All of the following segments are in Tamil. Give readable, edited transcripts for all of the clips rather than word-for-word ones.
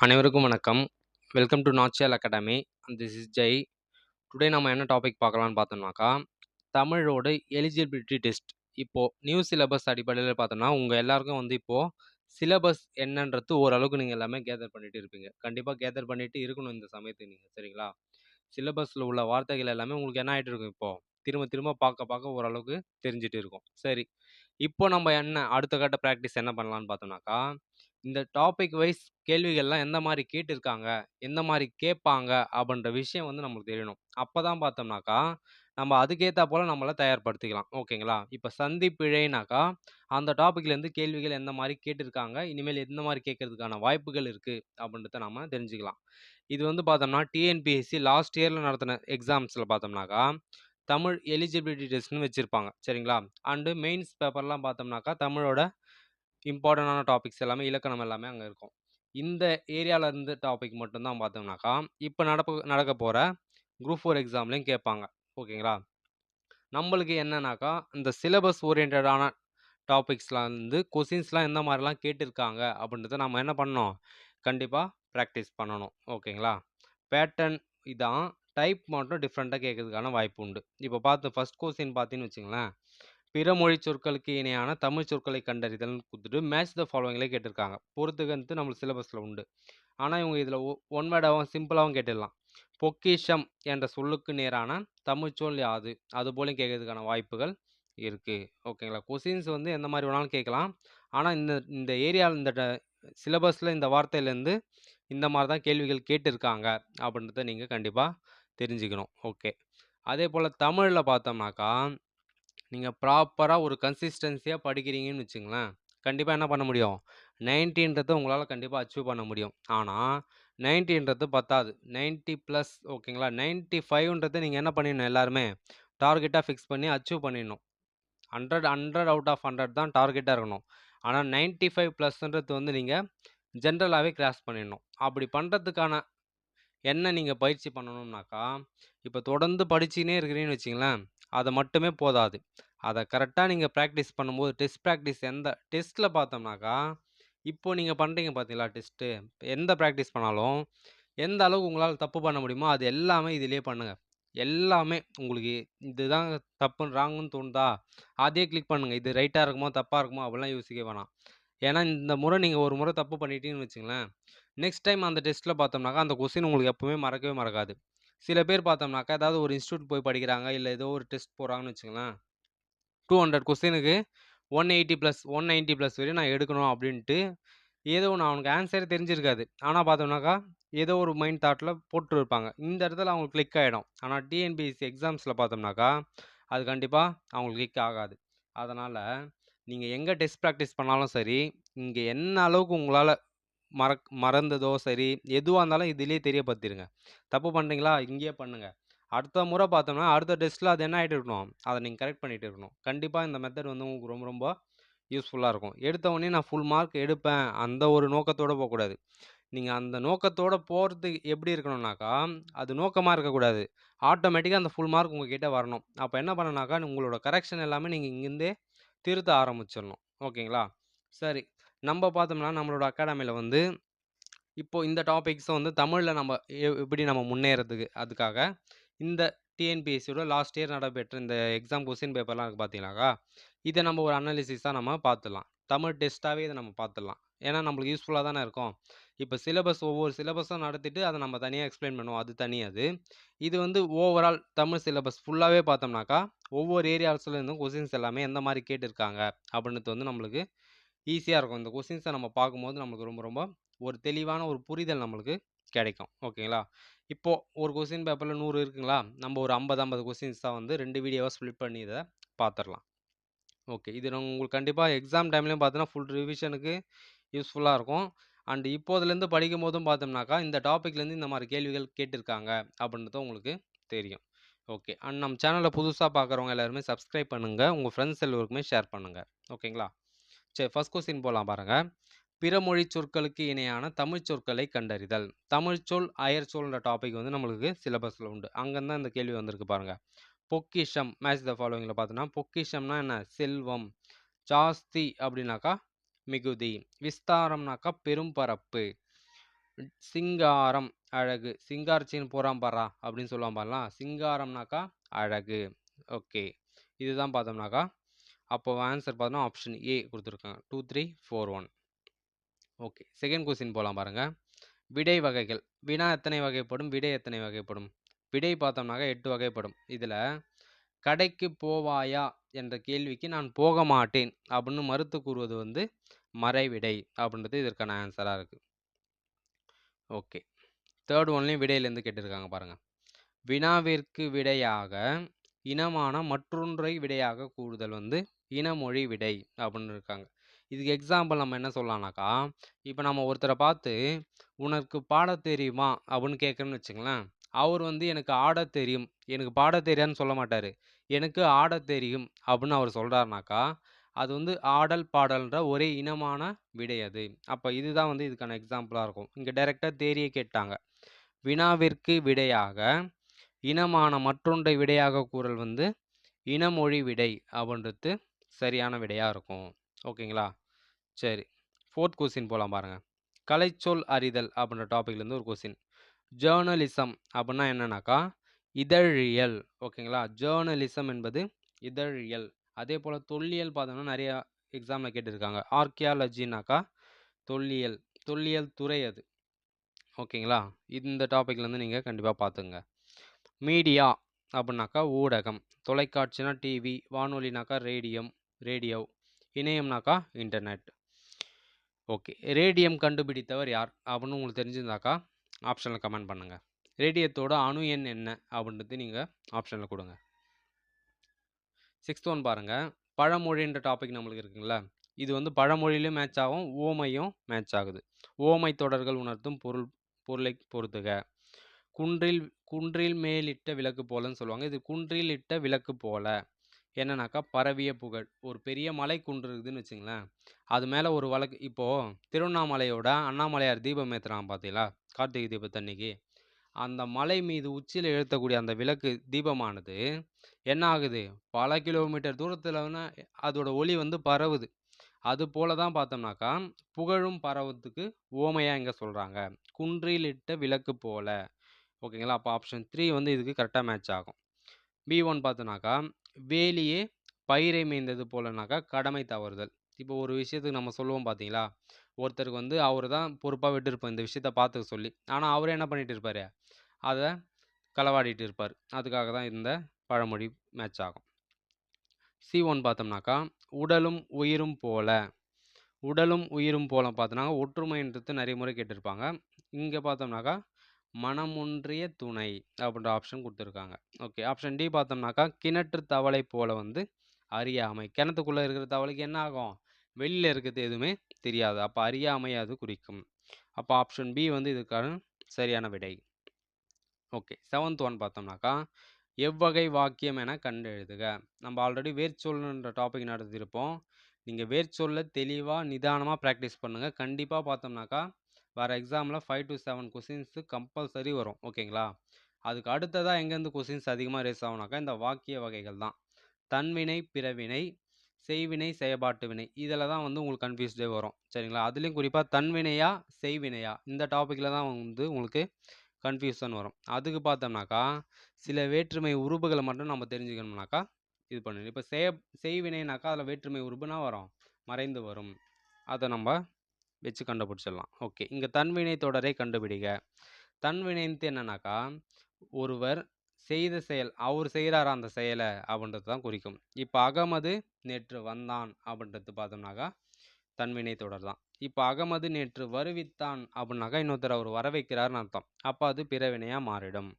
அனைவருக்கும் வணக்கம். Welcome to Nachiyal academy. This is Jai. Today நம்ம என்ன டாபிக் பார்க்கலாம்னு பார்த்தோம்னாக்கா, தமிழோட எலிஜிபிலிட்டி டெஸ்ட். இப்போ நியூ சிலபஸ் அடிப்படையில் பார்த்தோம்னா, உங்கள் எல்லாருக்கும் இப்போ சிலபஸ் என்னன்றது ஓரளவுக்கு நீங்கள் எல்லாமே கேதர் பண்ணிட்டு இருப்பீங்க. கண்டிப்பாக கேதர் பண்ணிட்டு இருக்கணும் இந்த சமயத்துக்கு நீங்கள், சரிங்களா? சிலபஸில் உள்ள வார்த்தைகள் எல்லாமே உங்களுக்கு என்ன ஆகிட்டு இருக்கும் இப்போ திரும்ப திரும்ப பார்க்க பார்க்க ஓரளவுக்கு தெரிஞ்சிட்டு இருக்கும். சரி, இப்போ நம்ம என்ன அடுத்த கட்ட ப்ராக்டிஸ் என்ன பண்ணலான்னு பார்த்தோம்னாக்கா, இந்த டாபிக் வைஸ் கேள்விகள்லாம் எந்த மாதிரி கேட்டிருக்காங்க, எந்த மாதிரி கேட்பாங்க அப்படின்ற விஷயம் நம்மளுக்கு தெரியணும். அப்போ தான் பார்த்தோம்னாக்கா நம்ம அதுக்கேற்றா போல் நம்மளை தயார்படுத்திக்கலாம். ஓகேங்களா? இப்போ சந்திப்பிழைனாக்கா அந்த டாப்பிக்லேருந்து கேள்விகள் எந்த மாதிரி கேட்டிருக்காங்க, இனிமேல் எந்த மாதிரி கேட்கறதுக்கான வாய்ப்புகள் இருக்குது அப்படின்றத நம்ம தெரிஞ்சுக்கலாம். இது பார்த்தோம்னா டிஎன்பிஎஸ்சி லாஸ்ட் இயரில் நடத்தின எக்ஸாம்ஸில் பார்த்தோம்னாக்கா தமிழ் எலிஜிபிலிட்டி டெஸ்ட்னு வச்சுருப்பாங்க, சரிங்களா? அண்டு மெயின்ஸ் பேப்பர்லாம் பார்த்தோம்னாக்கா தமிழோட இம்பார்ட்டண்டான டாபிக்ஸ் எல்லாமே இலக்கணம் எல்லாமே அங்கே இருக்கும். இந்த ஏரியாவில் இருந்து டாபிக் மட்டும்தான் பார்த்தோம்னாக்கா இப்போ நடக்க போகிற குரூப் 4 எக்ஸாம்லேயும் கேட்பாங்க. ஓகேங்களா? நம்மளுக்கு என்னன்னாக்கா இந்த சிலபஸ் ஓரியன்டான டாபிக்ஸ்லாம் கொஷின்ஸ்லாம் எந்த மாதிரிலாம் கேட்டிருக்காங்க அப்படின்றத நம்ம என்ன பண்ணணும், கண்டிப்பாக ப்ராக்டிஸ் பண்ணணும். ஓகேங்களா? பேட்டர்ன் இதான், டைப் மட்டும் டிஃப்ரெண்ட்டாக கேட்கறதுக்கான வாய்ப்பு உண்டு. இப்போ ஃபர்ஸ்ட் கொஸ்டின் பார்த்தீங்கன்னு வச்சுங்களேன், பிற மொழி சொற்களுக்கு இணையான தமிழ் சொற்களை கண்டறிதல்னு கொடுத்துட்டு மேட்ச் த ஃபாலோவிங்லே கேட்டிருக்காங்க. பொறுத்துக்கு நம்மளுக்கு சிலபஸில் உண்டு. ஆனால் இவங்க இதில் ஒன் வேர்டாகவும் சிம்பிளாகவும் கேட்டுடலாம். பொக்கிஷம் என்ற சொல்லுக்கு நேரான தமிழ்ச்சொல் யாது, அது போலையும் கேட்கறதுக்கான வாய்ப்புகள் இருக்குது. ஓகேங்களா? கொஸ்டின்ஸ் எந்த மாதிரி வேணாலும் கேட்கலாம். ஆனால் இந்த இந்த ஏரியாவில் இந்த சிலபஸில் இந்த வார்த்தையிலேருந்து இந்த மாதிரி தான் கேள்விகள் கேட்டிருக்காங்க அப்படின்றத நீங்கள் கண்டிப்பாக தெரிஞ்சுக்கணும். ஓகே, அதே போல் தமிழில் பார்த்தோம்னாக்கா நீங்கள் ப்ராப்பராக ஒரு கன்சிஸ்டன்சியாக படிக்கிறீங்கன்னு வச்சுங்களேன், கண்டிப்பாக என்ன பண்ண முடியும், 90ன்றதை உங்களால் கண்டிப்பாக அச்சீவ் பண்ண முடியும். ஆனால் 90ன்றது பத்தாது, 90+. ஓகேங்களா? 95ன்றதை நீங்கள் என்ன பண்ணிடணும், எல்லாருமே டார்கெட்டாக ஃபிக்ஸ் பண்ணி அச்சீவ் பண்ணிடணும். 100 அவுட் ஆஃப் 100 தான் டார்கெட்டாக இருக்கணும். ஆனால் 95+ன்றது நீங்கள் ஜென்ரலாகவே கிராஸ் பண்ணிடணும். அப்படி பண்ணுறதுக்கான என்ன நீங்கள் பயிற்சி பண்ணணும்னாக்கா, இப்போ தொடர்ந்து படிச்சுக்கினே இருக்கிறீங்கன்னு வச்சுங்களேன், அதை மட்டுமே போதாது. அதை கரெக்டாக நீங்கள் ப்ராக்டிஸ் பண்ணும்போது டெஸ்ட் ப்ராக்டிஸ் எந்த டெஸ்ட்டில் பார்த்தோம்னாக்கா, இப்போ நீங்கள் பண்ணுறீங்க பார்த்தீங்களா டெஸ்ட்டு, எந்த ப்ராக்டிஸ் பண்ணாலும் எந்த அளவுக்கு உங்களால் தப்பு பண்ண முடியுமோ அது எல்லாமே இதிலே பண்ணுங்கள். எல்லாமே உங்களுக்கு இதுதான் தப்புன்னு ராங்குன்னு தோணுதா, அதே கிளிக் பண்ணுங்கள். இது ரைட்டாக இருக்குமோ தப்பாக இருக்குமோ அப்படிலாம் யோசிக்க வேணாம். ஏன்னா இந்த முறை நீங்கள் ஒரு முறை தப்பு பண்ணிட்டீங்கன்னு வச்சுங்களேன், நெக்ஸ்ட் டைம் அந்த டெஸ்ட்டில் பார்த்தோம்னாக்கா அந்த கொஸ்டின் உங்களுக்கு எப்பவுமே மறக்கவே மறக்காது. சில பேர் பார்த்தோம்னாக்கா ஏதாவது ஒரு இன்ஸ்டியூட் போய் படிக்கிறாங்க, இல்லை ஏதோ ஒரு டெஸ்ட் போகிறாங்கன்னு வச்சுங்களேன், 200 கொஸ்டினுக்கு 180+, 190+ வரையும் நான் எடுக்கணும் அப்படின்ட்டு ஏதோ ஒன்று அவனுக்கு ஆன்சரே தெரிஞ்சிருக்காது. ஆனால் பார்த்தோம்னாக்கா ஏதோ ஒரு மைண்ட் தாட்டில் போட்டுருப்பாங்க. இந்த இடத்துல அவங்களுக்கு கிளிக் ஆகிடும். ஆனால் டிஎன்பிஎஸ்சி எக்ஸாம்ஸில் பார்த்தோம்னாக்கா அது கண்டிப்பாக அவங்களுக்கு கிளிக் ஆகாது. அதனால் நீங்கள் எங்கே டெஸ்ட் ப்ராக்டிஸ் பண்ணாலும் சரி, இங்கே என்ன அளவுக்கு உங்களால் மறந்ததோ சரி, எதுவாக இருந்தாலும் இதிலேயே தெரியப்படுத்திடுங்க. தப்பு பண்ணுறீங்களா, இங்கேயே பண்ணுங்கள். அடுத்த முறை பார்த்தோம்னா அடுத்த டெஸ்ட்டில் அது என்ன ஆகிட்டு இருக்கணும், அதை நீங்கள் கரெக்ட் பண்ணிகிட்டு இருக்கணும். கண்டிப்பாக இந்த மெத்தட் உங்களுக்கு ரொம்ப ரொம்ப யூஸ்ஃபுல்லாக இருக்கும். எடுத்த உடனே நான் ஃபுல் மார்க் எடுப்பேன் அந்த ஒரு நோக்கத்தோடு போகக்கூடாது. நீங்கள் அந்த நோக்கத்தோடு போகிறது எப்படி இருக்கணும்னாக்கா, அது நோக்கமாக இருக்கக்கூடாது. ஆட்டோமேட்டிக்காக அந்த ஃபுல் மார்க் உங்கள் கிட்டே வரணும். அப்போ என்ன பண்ணனாக்கா, உங்களோட கரெக்ஷன் எல்லாமே நீங்கள் இங்கேருந்தே திருத்த ஆரம்பிச்சிடணும். ஓகேங்களா? சரி, நம்ம பார்த்தோம்னா நம்மளோட அகாடமியில் இப்போ இந்த டாபிக்ஸை தமிழில் நம்ம எப்படி நம்ம முன்னேறதுக்கு அதுக்காக இந்த டிஎன்பிஎஸ்சியோட லாஸ்ட் இயர் நடைபெற்ற இந்த எக்ஸாம் கொஸ்டின் பேப்பர்லாம் இருக்குது பார்த்தீங்கன்னாக்கா, இதை நம்ம ஒரு அனாலிசிஸாக நம்ம பார்த்துடலாம். தமிழ் டெஸ்ட்டாகவே இதை நம்ம பார்த்துடலாம். ஏன்னா நம்மளுக்கு யூஸ்ஃபுல்லாக தானே இருக்கும். இப்போ ஒவ்வொரு சிலபஸும் நடத்திட்டு அதை நம்ம தனியாக எக்ஸ்பிளைன் பண்ணுவோம், அது தனியாது. இது ஓவரால் தமிழ் சிலபஸ் ஃபுல்லாகவே பார்த்தோம்னாக்கா ஒவ்வொரு ஏரியாஸ்லேருந்தும் கொஸ்டின்ஸ் எல்லாமே எந்த மாதிரி கேட்டிருக்காங்க அப்படின்றது நம்மளுக்கு ஈஸியாக இருக்கும். இந்த கொஸ்டின்ஸை நம்ம பார்க்கும்போது நம்மளுக்கு ரொம்ப ரொம்ப ஒரு தெளிவான ஒரு புரிதல் நம்மளுக்கு கிடைக்கும். ஓகேங்களா? இப்போது ஒரு கொஸ்டின் பேப்பரில் 100 இருக்குங்களா, நம்ம ஒரு 50 கொஸ்டின்ஸ் தான் 2 வீடியோவாக ஸ்ப்ளிட் பண்ணி இதை பார்த்துடலாம். ஓகே, இது உங்களுக்கு கண்டிப்பாக எக்ஸாம் டைம்லேயும் பார்த்தோன்னா ஃபுல் ரிவிஷனுக்கு யூஸ்ஃபுல்லாக இருக்கும். அண்ட் இப்போதுலேருந்து படிக்கும் போதும் பார்த்தோம்னாக்கா இந்த டாப்பிக்லேருந்து இந்த மாதிரி கேள்விகள் கேட்டிருக்காங்க அப்படின்றது உங்களுக்கு தெரியும். ஓகே, அண்ட் நம்ம சேனலில் புதுசாக பார்க்குறவங்க எல்லாருமே சப்ஸ்கிரைப் பண்ணுங்கள், உங்கள் ஃப்ரெண்ட்ஸ் எல்லோருக்குமே ஷேர் பண்ணுங்கள். ஓகேங்களா? சரி, ஃபர்ஸ்ட் கொஸ்டின் போகலாம் பாருங்கள். பிற மொழி சொற்களுக்கு இணையான தமிழ் சொற்களை கண்டறிதல். தமிழ்ச்சொல் அயற்சொல்ன்ற டாபிக் நம்மளுக்கு சிலபஸில் உண்டு. அங்கேருந்து இந்த கேள்வி வந்திருக்கு பாருங்க. பொக்கிஷம் மேட்ச் த ஃபாலோவிங்கில் பார்த்தோன்னா பொக்கிஷம்னா என்ன, செல்வம். ஜாஸ்தி அப்படின்னாக்கா மிகுதி. விஸ்தாரம்னாக்கா பெரும் பரப்பு. சிங்காரம் அழகு. சிங்காரிச்சின்னு போறான் பாரா அப்படின்னு சொல்லுவான் பாரலாம். சிங்காரம்னாக்கா அழகு. ஓகே. இதுதான் பார்த்தோம்னாக்கா அப்போ ஆன்சர் பார்த்தோம்னா ஆப்ஷன் ஏ கொடுத்துருக்காங்க. 2 3 4 1. ஓகே. செகண்ட் கொஸ்டின் போகலாம் பாருங்க. விடை வகைகள். வினா எத்தனை வகைப்படும், விடை எத்தனை வகைப்படும்? விடை பார்த்தோம்னாக்கா 8 வகைப்படும். இதில் கடைக்கு போவாயா என்ற கேள்விக்கு நான் போக மாட்டேன் அப்படின்னு மறுத்து கூறுவது வந்து மறைவிடை அப்படின்றது இதற்கான ஆன்சராக இருக்குது. ஓகே. தேர்ட் ஒன்லையும் விடையிலேருந்து கேட்டிருக்காங்க பாருங்க. வினாவிற்கு விடையாக இனமான மற்றொன்றை விடையாக கூறுதல் வந்து இனமொழி விடை அப்படின்னு இருக்காங்க. இதுக்கு எக்ஸாம்பிள் நம்ம என்ன சொல்லலாம்னாக்கா, இப்போ நம்ம ஒருத்தரை பார்த்து உனக்கு பாட தெரியுமா அப்படின்னு கேட்குறேன்னு வச்சுங்களேன். அவர் வந்து எனக்கு ஆட தெரியும், எனக்கு பாட தெரியாதுன்னு சொல்ல மாட்டார். எனக்கு ஆட தெரியும் அப்படின்னு அவர் சொல்கிறாருனாக்கா அது வந்து ஆடல் பாடல்ன்ற ஒரே இனமான விடை அது. அப்போ இதுதான் வந்து இதுக்கான எக்ஸாம்பிளாக இருக்கும். இங்கே டைரெக்டாக தேரியை கேட்டாங்க. வினாவிற்கு விடையாக இனமான மற்றொன்றை விடையாக கூறல் வந்து இனமொழி விடை அப்படின்றது சரியான விடையாக இருக்கும். ஓகேங்களா? சரி. ஃபோர்த் கொஸ்டின் போகலாம் பாருங்கள். கலைச்சொல் அறிதல் அப்படின்ற டாப்பிக்லேருந்து ஒரு கொஸ்டின். ஜேர்னலிசம் அப்படின்னா என்னன்னாக்கா இதழியல். ஓகேங்களா? ஜேர்னலிசம் என்பது இதழியல். அதே போல் தொல்லியல் பார்த்தோம்னா நிறைய எக்ஸாமில் கேட்டிருக்காங்க. ஆர்கியாலஜினாக்கா தொல்லியல், தொல்லியல் துறை அது. ஓகேங்களா? இந்த டாப்பிக்லேருந்து நீங்கள் கண்டிப்பாக பார்த்துங்க. மீடியா அப்படின்னாக்கா ஊடகம். தொலைக்காட்சினா டிவி, வானொலினாக்கா ரேடியோ, இணையம்னாக்கா இன்டர்நெட். ஓகே. ரேடியம் கண்டுபிடித்தவர் யார் அப்படின்னு உங்களுக்கு தெரிஞ்சிருந்தாக்கா ஆப்ஷனில் கமெண்ட் பண்ணுங்கள். ரேடியத்தோட அணு எண் என்ன அப்படின்றது நீங்கள் ஆப்ஷனில் கொடுங்க. 6th ஒன் பாருங்கள். பழமொழின்ற டாபிக் நம்மளுக்கு இருக்குங்களா, இது வந்து பழமொழியிலும் மேட்ச் ஆகும், ஓமையும் மேட்ச் ஆகுது. ஓமை தொடர்கள் உணர்த்தும் பொருளை பொறுத்துக. குன்றில் மேலிட்ட விளக்கு போலன்னு சொல்லுவாங்க. இது குன்றில் இட்ட விளக்கு போல என்னன்னாக்கா பரவிய புகழ். ஒரு பெரிய மலை குன்று இருக்குதுன்னு வச்சுங்களேன், அது மேலே ஒரு வழக்கு. இப்போது திருவண்ணாமலையோட அண்ணாமலையார் தீபம் ஏற்றுறாங்க பார்த்தீங்களா, கார்த்திகை தீபத்தன்னைக்கு. அந்த மலை மீது உச்சியில் எழுத்தக்கூடிய அந்த விளக்கு தீபமானது என்ன ஆகுது, பல கிலோமீட்டர் தூரத்தில் அதோட ஒளி வந்து பரவுது. அது போல தான் பார்த்தோம்னாக்கா புகழும் பரவத்துக்கு ஓமையாக இங்கே சொல்கிறாங்க, குன்றில் இட்ட விளக்கு போல. ஓகேங்களா? அப்போ ஆப்ஷன் 3 வந்து இதுக்கு கரெக்டாக மேட்ச் ஆகும். B1 பார்த்தோன்னாக்கா வேலியே பயிரை மேய்ந்தது போலனாக்கா கடமை தவறுதல். இப்போ ஒரு விஷயத்துக்கு நம்ம சொல்லுவோம் பார்த்தீங்களா, ஒருத்தருக்கு வந்து அவர் தான் பொறுப்பாக விட்டுருப்போம் இந்த விஷயத்த பார்த்துக்க சொல்லி. ஆனால் அவரே என்ன பண்ணிட்டு இருப்பார், அதை களவாடிட்டு இருப்பார். அதுக்காக தான் இந்த பழமொழி மேட்ச் ஆகும். C1 பார்த்தோம்னாக்கா உடலும் உயிரும் போல. உடலும் உயிரும் போல பார்த்தோம்னாக்கா ஒற்றுமைன்றது நிறைய முறை கேட்டிருப்பாங்க. இங்கே பார்த்தோம்னாக்கா மனமொன்றிய துணை அப்படின்ற ஆப்ஷன் கொடுத்துருக்காங்க. ஓகே. ஆப்ஷன் டி பார்த்தோம்னாக்கா கிணற்று தவளை போல வந்து அறியாமை. கிணத்துக்குள்ளே இருக்கிற தவளைக்கு என்ன ஆகும், வெளியில் இருக்கிறது எதுவுமே தெரியாது. அப்போ அறியாமை அது குறிக்கும். அப்போ ஆப்ஷன் பி வந்து இதுக்கான சரியான விடை. ஓகே. 7th ஒன் பார்த்தோம்னாக்கா எவ்வகை வாக்கியம் என கண்டெழுதுக. நம்ம ஆல்ரெடி வேர்ச்சொல்லுன்ற டாபிக் நடத்தியிருப்போம். நீங்கள் வேர்ச்சொல்ல தெளிவாக நிதானமாக ப்ராக்டிஸ் பண்ணுங்கள். கண்டிப்பாக பார்த்தோம்னாக்கா வர எக்ஸாமில் 5 to 7 கொஸ்டின்ஸு கம்பல்சரி வரும். ஓகேங்களா? அதுக்கு அடுத்ததாக எங்கேருந்து கொஸ்டின்ஸ் அதிகமாக ரேஸ் ஆகுனாக்கா இந்த வாக்கிய வகைகள் தான். தன்வினை, பிறவினை, செய்வினை, செயற்பாட்டு வினை, இதில் தான் வந்து உங்களுக்கு கன்ஃபியூஸ்டே வரும். சரிங்களா? அதுலேயும் குறிப்பாக தன்வினையா செய்வினையா இந்த டாப்பிக்கில் தான் வந்து உங்களுக்கு கன்ஃபியூஷன் வரும். அதுக்கு பார்த்தோம்னாக்கா சில வேற்றுமை உருபுகளை மட்டும் நம்ம தெரிஞ்சுக்கணும்னாக்கா இது பண்ணணும். இப்போ செய்வினைனாக்கா அதில் வேற்றுமை உருபுனா வரும், மறைந்து வரும். அதை நம்ம வச்சு கண்டுபிடிச்சிடலாம். ஓகே. இங்கே தன்வினை தொடரை கண்டுபிடிக்க. தன்வினைன்ட்டு என்னன்னாக்கா ஒருவர் செய்த செயல், அவர் செய்கிறாரா அந்த செயலை அப்படின்றது தான் குறிக்கும். இப்போ அகமது நேற்று வந்தான் அப்படின்றது பார்த்தோம்னாக்கா தன்வினை தொடர் தான். இப்போ அகமது நேற்று வருவித்தான் அப்படின்னாக்கா இன்னொருத்தர் அவர் வர வைக்கிறாருன்னு அர்த்தம். அப்போ அது பிறவினையாக மாறிடும்.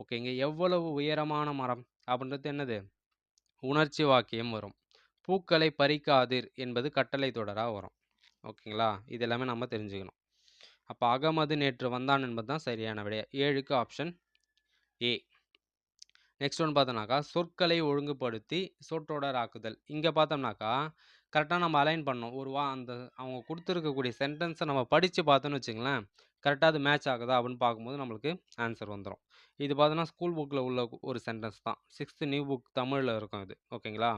ஓகேங்க. எவ்வளவு உயரமான மரம் அப்படின்றது என்னது, உணர்ச்சி வாக்கியம் வரும். பூக்களை பறிக்காதீர் என்பது கட்டளை தொடராக வரும். ஓகேங்களா? இது எல்லாமே நம்ம தெரிஞ்சுக்கணும். அப்போ அகமது நேற்று வந்தான் என்பது தான் சரியான விடை. 7க்கு ஆப்ஷன் ஏ. நெக்ஸ்ட் ஒன் பார்த்தோம்னாக்கா சொற்களை ஒழுங்குபடுத்தி சொற்றொடர் ஆக்குதல். இங்கே பார்த்தோம்னாக்கா கரெக்டாக நம்ம அலைன் பண்ணோம். அந்த அவங்க கொடுத்துருக்கக்கூடிய சென்டென்ஸை நம்ம படித்து பார்த்தோன்னு வச்சுங்களேன், கரெக்டாக அது மேட்ச் ஆகுதா அப்படின்னு பார்க்கும்போது நம்மளுக்கு ஆன்சர் வந்துடும். இது பார்த்தோன்னா ஸ்கூல் புக்கில் உள்ள ஒரு சென்டென்ஸ் தான். 6th நியூ புக் தமிழில் இருக்கும் இது. ஓகேங்களா?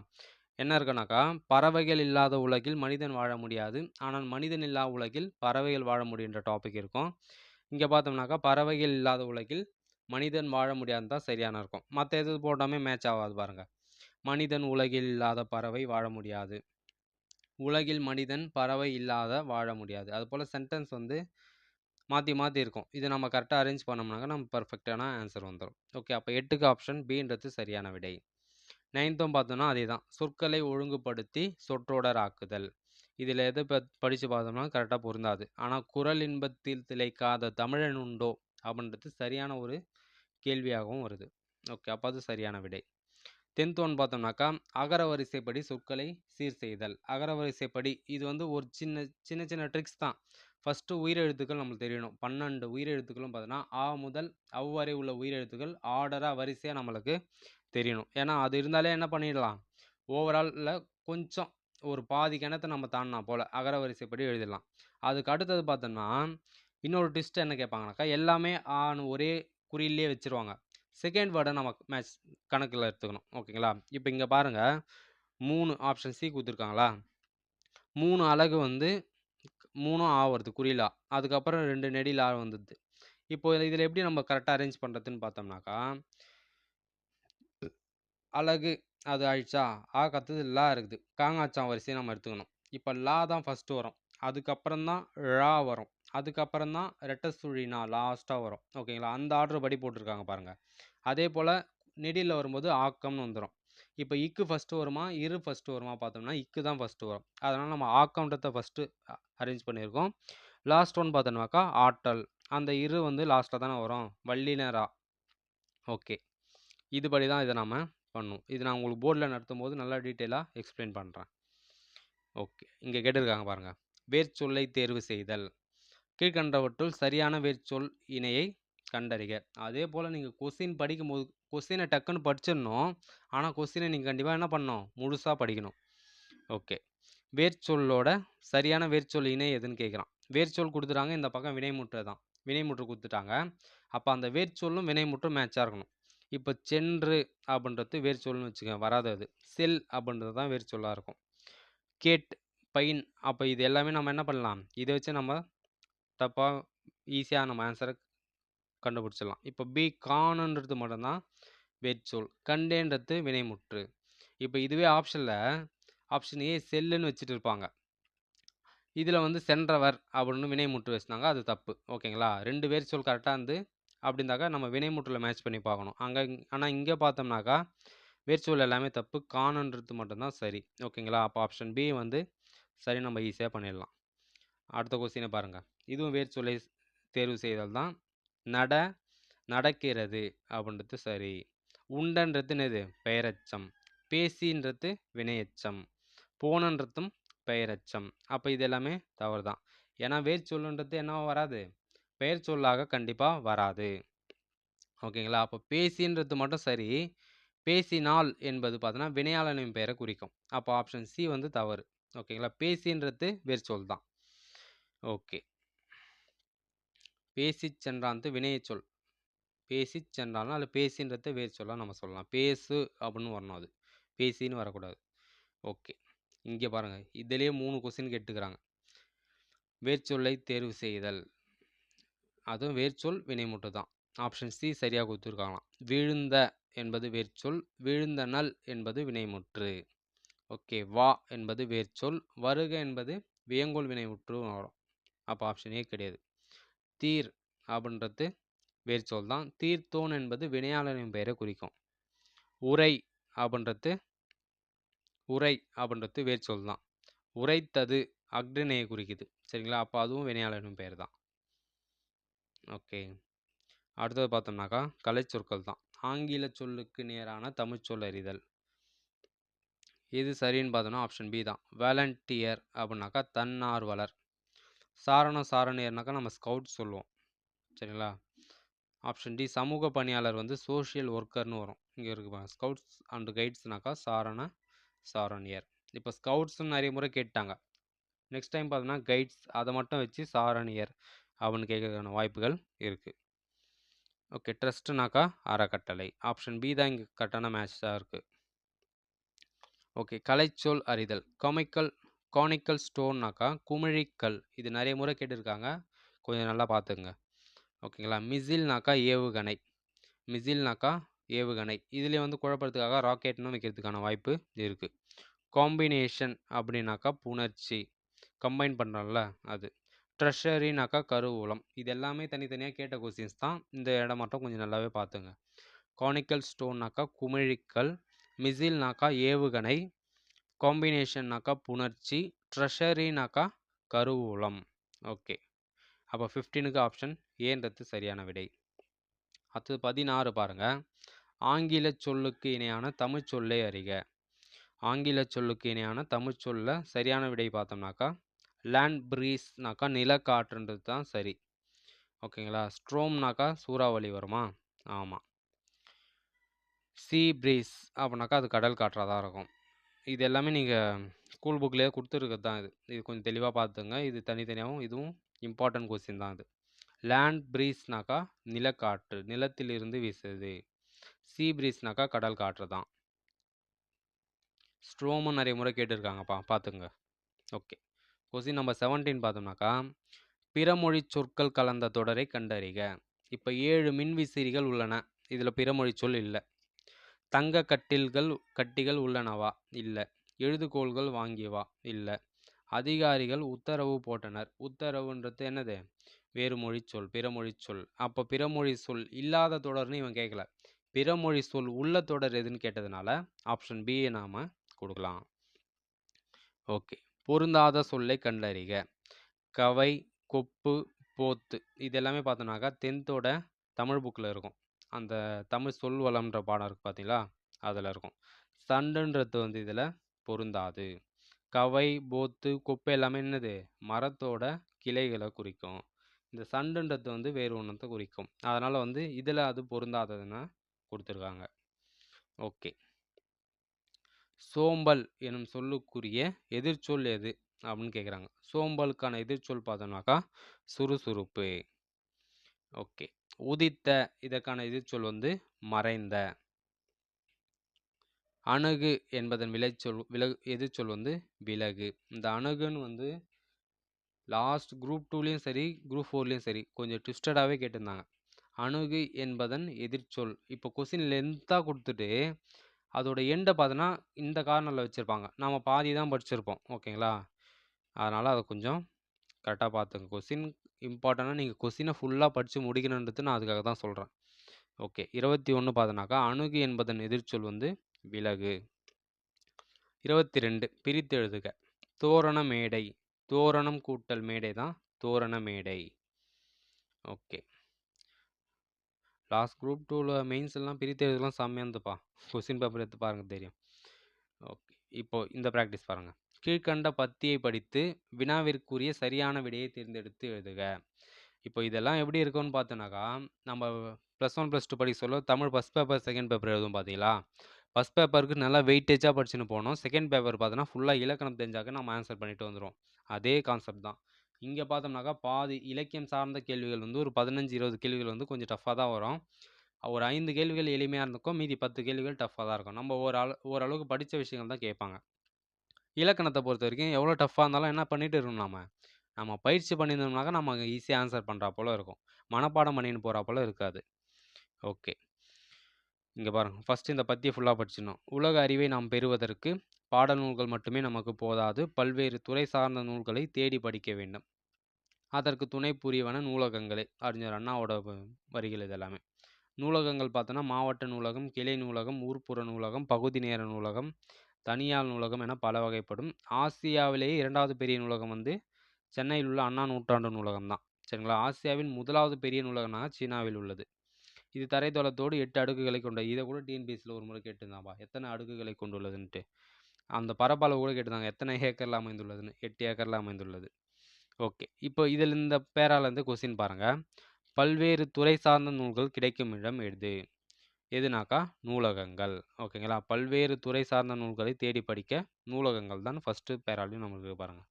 என்ன இருக்குனாக்கா, பறவைகள் இல்லாத உலகில் மனிதன் வாழ முடியாது. ஆனால் மனிதன் இல்லா உலகில் பறவைகள் வாழ முடியுன்ற டாபிக் இருக்கும். இங்க பார்த்தோம்னாக்கா, பறவைகள் இல்லாத உலகில் மனிதன் வாழ முடியாதுன்னு தான் சரியான இருக்கும். மத்த எது போட்டாலுமே மேட்ச் ஆகாது பாருங்க. மனிதன் உலகில் இல்லாத பறவை வாழ முடியாது. உலகில் மனிதன் பறவை இல்லாத வாழ முடியாது. அதுபோல சென்டென்ஸ் வந்து மாத்தி மாத்தி இருக்கும். இத நம்ம கரெக்ட்டா அரேஞ்ச் பண்ணோம்னாக்க நம்ம பெர்ஃபெக்ட்டான ஆன்சர் வந்துரும். ஓகே. அப்ப 8க்கு ஆப்ஷன் பின்றது சரியான விடை. 9த்தும் பார்த்தோம்னா அதேதான். சொற்களை ஒழுங்குபடுத்தி சொற்றொடர் ஆக்குதல். இதில எத படிச்சு பார்த்தோம்னா கரெக்ட்டா பொருந்தாது. ஆனா குறள் இன்பத்தில் திளைக்காத தமிழன் உண்டோ? அப்படின்றது சரியான ஒரு கேள்வியாகவும் வருது. ஓகே. அப்ப அது சரியான விடை. 10th ஒன் பார்த்தோம்னாக்கா, அகர வரிசைப்படி சொற்களை சீர் செய்தல். அகர வரிசைப்படி இது வந்து ஒரு சின்ன சின்ன சின்ன ட்ரிக்ஸ் தான். ஃபர்ஸ்ட்டு உயிரெழுத்துக்கள் நம்மளுக்கு தெரியணும். 12 உயிரெழுத்துக்களும் பார்த்தோன்னா, ஆ முதல் அவ் வரை உள்ள உயிரெழுத்துக்கள் ஆர்டரா வரிசையா நம்மளுக்கு தெரியணும். ஏன்னா, அது இருந்தாலே என்ன பண்ணிடலாம், ஓவரால்ல கொஞ்சம் ஒரு பாதி கிணத்த நம்ம தாண்டுனா போல அகர வரிசைப்படி எழுதிடலாம். அதுக்கு அடுத்தது பார்த்தோம்னா, இன்னொரு ட்விஸ்ட் என்ன கேட்பாங்கனாக்கா, எல்லாமே ஆன்னு ஒரே குறியிலேயே வச்சுருவாங்க. செகண்ட் வேர்ட நம்ம கணக்குல எடுத்துக்கணும். ஓகேங்களா? இப்ப இங்க பாருங்க, 3 ஆப்ஷன் சி குடுத்துருக்காங்களா? 3 அலகு வந்து 3ம் ஆ வருது குறிலா. அதுக்கப்புறம் 2 நெடில் ஆ வந்துருது. இப்போ இதில எப்படி நம்ம கரெக்ட்டா அரேஞ்ச் பண்றதுன்னு பார்த்தோம்னாக்கா, அலகு அது ஆயிடுச்சா? ஆ கத்துது லா இருக்குது. காங்காச்சான் வரிசைய நம்ம எடுத்துக்கணும். இப்ப லா தான் ஃபர்ஸ்ட்டு வரும். அதுக்கப்புறம் தான் ழா வரும். அதுக்கப்புறம் தான் ரெட்டை சுழி னா லாஸ்ட்டா வரும். ஓகேங்களா? அந்த ஆர்டர் படி போட்டுருக்காங்க பாருங்க. அதேபோல நெடில்ல வரும்போது ஆக்கம்னு வந்துரும். இப்ப இக்கு ஃபர்ஸ்ட்டு வருமா? இரு ஃபர்ஸ்ட்டு வருமா பார்த்தோம்னா, இக்கு தான் ஃபர்ஸ்ட்டு வரும். அதனால நம்ம ஆக்கம்ன்றத ஃபர்ஸ்ட்டு அரேஞ்ச் பண்ணியிருக்கோம். லாஸ்ட் ஒன் பார்த்தோம்னாக்கா, ஆற்றல். அந்த இரு வந்து லாஸ்ட்ல தானே வரும். வல்லின ரா. ஓகே. இதுபடி தான் இத நாம பண்ணணும். இது நான் உங்களுக்கு போர்ட்ல நடத்தும்போது நல்லா டீட்டெயிலா எக்ஸ்பிளைன் பண்றேன். ஓகே. இங்க கேட்டிருக்காங்க பாருங்க. வேர்ச்சொல்லை தேர்வு செய்தல். கீழ்க்கண்டவற்றுள் சரியான வேர்ச்சொல் இணையை கண்டறிக. அதேபோல நீங்க கொஸ்டின் படிக்கும்போது கொஸ்டின டக்குன்னு படிச்சிடணும். ஆனா கொஸ்டின நீங்க கண்டிப்பா என்ன பண்ணணும்? முழுசா படிக்கணும். ஓகே. வேர்ச்சொல்லோட சரியான வேர்ச்சொல் இணை எதுன்னு கேட்குறான். வேர்ச்சொல் குடுத்துட்டாங்க. இந்த பக்கம் வினைமுற்று தான். வினைமுற்று குடுத்துட்டாங்க. அப்ப அந்த வேர்ச்சொல்லும் வினைமுற்றும் மேட்சா இருக்கணும். இப்ப சென்று அப்படின்றது வேர்ச்சொல்னு வச்சுக்கங்க. வராது அது. செல் அப்படின்றது தான் வேர்ச்சொல்லா இருக்கும். கேட், பைன் அப்ப இது எல்லாமே நம்ம என்ன பண்ணலாம்? இத வச்சு நம்ம தப்பா ஈஸியா நம்ம ஆன்ஸர கண்டுபிடிச்சிடலாம். இப்ப பி காணுன்றது மட்டும் தான் வேர்ச்சொல். கண்டேன்றது வினைமுற்று. இப்ப இதுவே ஆப்ஷன் ஏ செல்லுன்னு வச்சுட்டு இருப்பாங்க. இதுல வந்து சென்றவர் அப்படின்னு வினைமுற்று வச்சிருந்தாங்க. அது தப்பு. ஓகேங்களா? 2 வேர்ச்சொல் கரெக்ட்டா இருந்து அப்படி இருந்தாக்கா நம்ம வினைமுற்றுல மேட்ச் பண்ணி பார்க்கணும். ஆனா இங்க பார்த்தோம்னாக்கா, வேர்ச்சொல் எல்லாமே தப்பு. காணுன்றது மட்டும் தான் சரி. ஓகேங்களா? அப்ப ஆப்ஷன் பி வந்து சரி நம்ம ஈஸியா பண்ணிடலாம். அடுத்த கொஸ்டின பாருங்க. இதுவும் வேர்ச்சொல்லை தேர்வு செய்தல் தான். நட, நடக்கிறது அப்படின்றது சரி. உண்டன்றது என்னது? பெயரெச்சம். பேசின்றது வினையெச்சம். போனன்றதும் பெயரெச்சம். அப்ப இது எல்லாமே தவறு தான். ஏன்னா வேர்ச்சொல்லுன்றது என்னவா வராது? பெயர் சொல்லாக கண்டிப்பா வராது. ஓகேங்களா? அப்ப பேசின்றது மட்டும் சரி. பேசினால் என்பது பார்த்தீங்கன்னா, வினையாளனின் பெயரை குறிக்கும். அப்போ ஆப்ஷன் சி வந்து தவறு. ஓகேங்களா? பேசின்றது வேர்ச்சொல் தான். ஓகே. பேசிச் சென்றான்து வினையச்சொல். பேசிச் சென்றால்னா, அதுல பேசின்றத வேர்ச்சொல்லா நம்ம சொல்லலாம். பேசு அப்படின்னு வரணும் அது. பேசின்னு வரக்கூடாது. ஓகே. இங்க பாருங்க. இதிலேயே 3 கொஸ்டின் கேட்டுருக்காங்க. வேர்ச்சொல்லை தேர்வு செய்தல். அதுவும் வேர்ச்சொல் வினைமுற்று தான். ஆப்ஷன் சி சரியா குடுத்துருக்காங்களாம். விழுந்த என்பது வேர்ச்சொல். விழுந்தனள் என்பது வினைமுற்று. ஓகே. வா என்பது வேர்ச்சொல். வருக என்பது வியங்கோள் வினைமுற்று வரும். அப்ப ஆப்ஷன் ஏ கிடையாது. தீர் அப்படின்றது வேர்ச்சொல் தான். தீர்த்தோன் என்பது வினையாளரின் பெயரை குறிக்கும். உரை அப்படின்றது வேர்ச்சொல் தான். உரைத்தது அஃறிணையை குறிக்குது. சரிங்களா? அப்ப அதுவும் வினையாளரின் பெயர் தான். ஓகே. அடுத்தது பார்த்தோம்னாக்கா, கலைச்சொற்கள் தான். ஆங்கில சொல்லுக்கு நேரான தமிழ் சொல் அறிதல். எது சரின்னு பார்த்தோம்னா ஆப்ஷன் பி தான். வாலண்டியர் அப்படின்னாக்கா தன்னார்வலர். சாரணம், சாரணியர்னாக்கா நம்ம ஸ்கவுட் சொல்லுவோம். சரிங்களா? ஆப்ஷன் டி சமூக பணியாளர் வந்து சோஷியல் ஒர்க்கர்னு வரும். இங்க இருக்கு பாருங்க. ஸ்கவுட்ஸ் அண்ட் கைட்ஸ்னாக்கா சாரண, சாரணியர். இப்போ ஸ்கவுட்ஸ்ன்னு நிறைய முறை கேட்டாங்க. நெக்ஸ்ட் டைம் பார்த்தோம்னா கைட்ஸ் அதை மட்டும் வச்சு சாரணியர் அப்படின்னு கேட்கறதுக்கான வாய்ப்புகள் இருக்கு. ஓகே. ட்ரஸ்ட்னாக்கா அறக்கட்டளை. ஆப்ஷன் பி தான் இங்கே கரெக்டான மேட்சாக இருக்கு. ஓகே. கலைச்சொல் அறிதல். கானிக்கல் ஸ்டோன்னாக்கா குமிழிக்கல். இது நிறைய முறை கேட்டிருக்காங்க. கொஞ்சம் நல்லா பார்த்துக்கங்க. ஓகேங்களா. மிசில்னாக்கா ஏவுகணை. மிசில்னாக்கா ஏவுகணை. இதுலேயே வந்து குழப்பறதுக்காக ராக்கெட்னு வைக்கிறதுக்கான வாய்ப்பு இருக்கு. காம்பினேஷன் அப்படின்னாக்கா புணர்ச்சி. கம்பைன் பண்ணுறோம்ல அது. ட்ரெஷரினாக்கா கருவூலம். இது எல்லாமே தனித்தனியாக கேட்ட கொஸ்டின்ஸ் தான். இந்த இடம் மட்டும் கொஞ்சம் நல்லாவே பார்த்துங்க. கானிக்கல் ஸ்டோன்னாக்கா குமிழிக்கல். மிசில்னாக்கா ஏவுகணை. காம்பினேஷன்னாக்கா புணர்ச்சி. ட்ரெஷரினாக்கா கருவூலம். ஓகே. அப்போ 15க்கு ஆப்ஷன் ஏன்றது சரியான விடை. அடுத்தது 16 பாருங்க. ஆங்கில சொல்லுக்கு இணையான தமிழ் சொல்லை அறிக. ஆங்கில சொல்லுக்கு இணையான தமிழ் சொல்ல சரியான விடை பார்த்தோம்னாக்கா லேண்ட் ப்ரீஸ்னாக்கா நிலக்காற்றுன்றது தான் சரி. ஓகேங்களா. ஸ்ட்ரோம்னாக்கா சூறாவளி வருமா? ஆமாம். சீ ப்ரீஸ் அப்படின்னாக்கா அது கடல் காற்றாக தான் இருக்கும். இது எல்லாமே நீங்கள் ஸ்கூல் புக்லேயே கொடுத்துருக்கிறது தான். இது கொஞ்சம் தெளிவாக பார்த்துங்க. இது தனித்தனியாகவும் இதுவும் இம்பார்ட்டன்ட் கொஸ்டின் தான் இது. லேண்ட் ப்ரீஸ்னாக்கா நிலக்காற்று, நிலத்திலிருந்து வீசுது. சீ ப்ரீஸ்னாக்கா கடல் காற்று தான். ஸ்ட்ரோமும் நிறைய முறை கேட்டிருக்காங்கப்பா, பார்த்துங்க. ஓகே. கொஸ்டின் நம்பர் 17 பார்த்தோம்னாக்கா பிறமொழி சொற்கள் கலந்த தொடரை கண்டறிக. இப்போ 7 மின்விசிறிகள் உள்ளன. இதில் பிறமொழி சொல் இல்லை. தங்க கட்டிகள் உள்ளனவா? இல்லை. எழுதுகோள்கள் வாங்கியவா? இல்லை. அதிகாரிகள் உத்தரவு போட்டனர். உத்தரவுன்றது என்னது? வேறுமொழி சொல், பிறமொழி சொல். அப்போ பிறமொழி சொல் இல்லாத தொடர்னு இவன் கேட்கல. பிறமொழி சொல் உள்ள தொடர் எதுன்னு கேட்டதுனால ஆப்ஷன் பி நாம கொடுக்கலாம். ஓகே. பொருந்தாத சொல்லை கண்டறிக. கவை, கொப்பு, போத்து இது எல்லாமே பார்த்தோம்னாக்கா 10th தமிழ் புக்கில் இருக்கும். அந்த தமிழ் சொல் வளம்ன்ற பாடம் இருக்குது பார்த்தீங்களா, அதில் இருக்கும். சண்டுன்றது வந்து இதில் பொருந்தாது. கவை, போத்து, கொப்பு எல்லாமே என்னது? மரத்தோட கிளைகளை குறிக்கும். இந்த சண்டுன்றது வந்து வேறு ஒன்றத்தை குறிக்கும். அதனால் வந்து இதில் அது பொருந்தாததுன்னு கொடுத்துருக்காங்க. ஓகே. சோம்பல் எனும் சொல்லுக்குரிய எதிர்ச்சொல் எது அப்படின்னு கேட்குறாங்க. சோம்பலுக்கான எதிர்ச்சொல் பார்த்தோம்னாக்கா சுறுசுறுப்பு. ஓகே. உதித்த இதற்கான எதிர்ச்சொல் வந்து மறைந்த. அணுகு என்பதன் எதிர்ச்சொல் வந்து விலகு. இந்த அணுகுன்னு வந்து லாஸ்ட் குரூப் 2லேயும் சரி குரூப் 4லேயும் சரி கொஞ்சம் ட்விஸ்டடாகவே கேட்டிருந்தாங்க. அணுகு என்பதன் எதிர்ச்சொல். இப்போ கொஸ்டின் லென்த்தாக கொடுத்துட்டு அதோட எண்டை பார்த்தோன்னா இந்த கார்னரில் வச்சுருப்பாங்க. நாம் பாதி தான் படிச்சிருப்போம். ஓகேங்களா. அதனால் அதை கொஞ்சம் கரெக்டாக பார்த்துங்க. கொஸ்டின் இம்பார்ட்டண்ட்டாக நீங்கள் கொஸ்டினை ஃபுல்லாக படித்து முடிக்கணுன்றது நான் அதுக்காக தான் சொல்கிறேன். ஓகே. 21 பார்த்தோன்னாக்கா அணுகு என்பதன் எதிர்ச்சொல் வந்து விலகு. 22 பிரித்து எழுதுக. தோரண மேடை. தோரணம் கூட்டல் மேடை தான் தோரண மேடை. ஓகே. லாஸ்ட் குரூப் 2ல் மெயின்ஸ் எல்லாம் பிரித்து எழுதுலாம் செம்மையாக இருந்துப்பா. கொஸ்டின் பேப்பர் எடுத்து பாருங்கள் தெரியும். ஓகே. இப்போது இந்த ப்ராக்டிஸ் பாருங்கள். கீழ்கண்ட பத்தியை படித்து வினாவிற்குரிய சரியான விடையை தேர்ந்தெடுத்து எழுதுக. இப்போ இதெல்லாம் எப்படி இருக்கும்னு பார்த்தோன்னாக்கா நம்ம +1 +2 படிக்க சொல்ல Tamil first paper second paper எழுதும் பார்த்தீங்களா. ஃபஸ்ட் பேப்பருக்கு நல்லா வெயிட்டேஜாக படிச்சுன்னு போனோம். செகண்ட் பேப்பர் பார்த்தோன்னா ஃபுல்லாக இலக்கணம் தெரிஞ்சாக்க நம்ம ஆன்சர் பண்ணிட்டு வந்துடும். அதே கான்செப்ட் தான். இங்கே பார்த்தோம்னாக்கா பாதி இலக்கியம் சார்ந்த கேள்விகள் வந்து ஒரு 15-20 கேள்விகள் வந்து கொஞ்சம் டஃப்பாக தான் வரும். ஒரு 5 கேள்விகள் எளிமையாக இருந்திருக்கும். மீதி 10 கேள்விகள் டஃப்பாக தான் இருக்கும். நம்ம ஓரளவுக்கு படித்த விஷயங்கள் தான் கேட்பாங்க. இலக்கணத்தை பொறுத்த வரைக்கும் எவ்வளோ டஃப்பாக இருந்தாலும் என்ன பண்ணிட்டு இருக்கணும், நம்ம பயிற்சி பண்ணியிருந்தோம்னாக்கா நம்ம ஈஸியாக ஆன்சர் பண்ணுறா போல இருக்கும். மனப்பாடம் பண்ணின்னு போகிறா போல இருக்காது. ஓகே. இங்கே பாருங்க. ஃபஸ்ட்டு இந்த பத்தியை ஃபுல்லாக படிச்சிடணும். உலக அறிவை நாம் பெறுவதற்கு பாட நூல்கள் மட்டுமே நமக்கு போதாது. பல்வேறு துறை சார்ந்த நூல்களை தேடி படிக்க வேண்டும். அதற்கு துணை புரியவன நூலகங்களே. அறிஞர் அண்ணாவோட வரிகள் இது எல்லாமே. நூலகங்கள் பார்த்தோன்னா மாவட்ட நூலகம், கிளை நூலகம், ஊர்ப்புற நூலகம், பகுதி நேர நூலகம், தனியார் நூலகம் என பல வகைப்படும். ஆசியாவிலேயே 2வது பெரிய நூலகம் வந்து சென்னையில் உள்ள அண்ணா நூற்றாண்டு நூலகம் தான். சரிங்களா. ஆசியாவின் 1வது பெரிய நூலகமாக சீனாவில் உள்ளது. இது தரைத்தளத்தோடு 8 அடுக்குகளை கொண்ட. இதை கூட டிஎன்பிஎஸ்சியில் ஒரு முறை கேட்டிருந்தாப்பா, எத்தனை அடுக்குகளை கொண்டுள்ளதுன்ட்டு. அந்த பரப்பளவு கூட கேட்டிருந்தாங்க, எத்தனை ஏக்கரில் அமைந்துள்ளதுன்னு. 8 ஏக்கரில் அமைந்துள்ளது. ஓகே. இப்போ இதில் இந்த பேராலேருந்து கொஸ்டின் பாருங்கள். பல்வேறு துறை சார்ந்த நூல்கள் கிடைக்கும் இடம் எது? எதுனாக்கா நூலகங்கள். ஓகேங்களா. பல்வேறு துறை சார்ந்த நூல்களை தேடி படிக்க நூலகங்கள் தான் ஃபஸ்ட்டு பேராலையும் நம்மளுக்கு பாருங்கள்.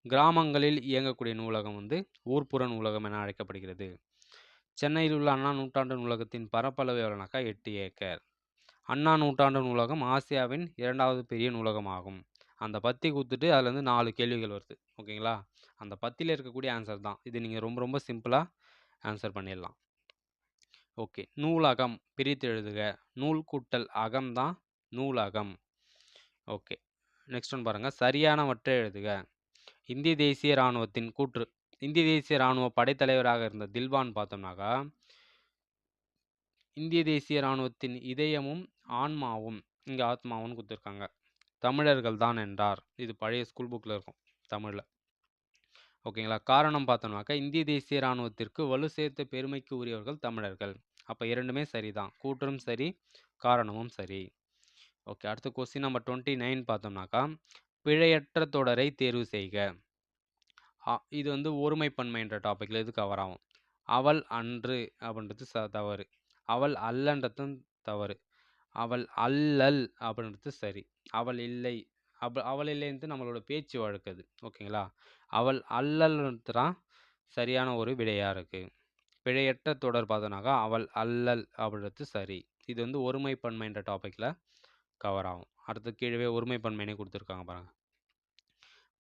கிராமங்களில் இயங்கக்கூடிய நூலகம் வந்து ஊர்ப்புற நூலகம் என அழைக்கப்படுகிறது. சென்னையில் உள்ள அண்ணா நூற்றாண்டு நூலகத்தின் பரப்பளவு எவ்வளோனாக்கா 8 ஏக்கர். அண்ணா நூற்றாண்டு நூலகம் ஆசியாவின் 2வது பெரிய நூலகம் ஆகும். அந்த பத்தி குடுத்துட்டு அதுலேருந்து 4 கேள்விகள் வருது. ஓகேங்களா? அந்த பத்தியில இருக்கக்கூடிய ஆன்சர் தான். இது நீங்க ரொம்ப ரொம்ப சிம்பிளா ஆன்சர் பண்ணிடலாம். ஓகே. நூலகம் பிரித்து எழுதுக. நூல் கூட்டல் அகம் தான் நூலகம். ஓகே. நெக்ஸ்ட் ஒன் பாருங்க. சரியானவற்றை எழுதுக. இந்திய தேசிய இராணுவத்தின் கூற்று. இந்திய தேசிய இராணுவ படைத்தலைவராக இருந்த தில்வான் பார்த்தோம்னாக்கா, இந்திய தேசிய இராணுவத்தின் இதயமும் ஆன்மாவும், இங்கே ஆத்மாவுன்னு கொடுத்துருக்காங்க, தமிழர்கள் தான் என்றார். இது பழைய ஸ்கூல் புக்கில் இருக்கும் தமிழில். ஓகேங்களா? காரணம் பார்த்தோம்னாக்கா, இந்திய தேசிய இராணுவத்திற்கு வலு சேர்த்த பெருமைக்கு உரியவர்கள் தமிழர்கள். அப்போ இரண்டுமே சரிதான். கூற்றும் சரி, காரணமும் சரி. ஓகே. அடுத்து கொஸ்டின் நம்பர் 29 பார்த்தோம்னாக்கா, பிழையற்ற தொடரை தேர்வு செய்க. இது வந்து ஒருமைப்பன்மை என்ற டாப்பிக்கில் இது கவர் ஆகும். அவள் அன்று அப்படின்றது தவறு. அவள் அல்லன்றதும் தவறு. அவள் அல்லல் அப்படின்றது சரி. அவள் இல்லை அவள் இல்லைன்ட்டு நம்மளோட பேச்சு வழக்கு அது. ஓகேங்களா? அவள் அல்லல்ன்றது தான் சரியான ஒரு விடையாக இருக்குது. பிழையற்ற தொடர் பார்த்தோன்னாக்கா அவள் அல்லல் அப்படின்றது சரி. இது வந்து ஒருமைப்பன்மை என்ற டாப்பிக்கில் கவர் ஆகும். அடுத்து கீழே ஒருமைப்பன்மைனே கொடுத்துருக்காங்க பாருங்க.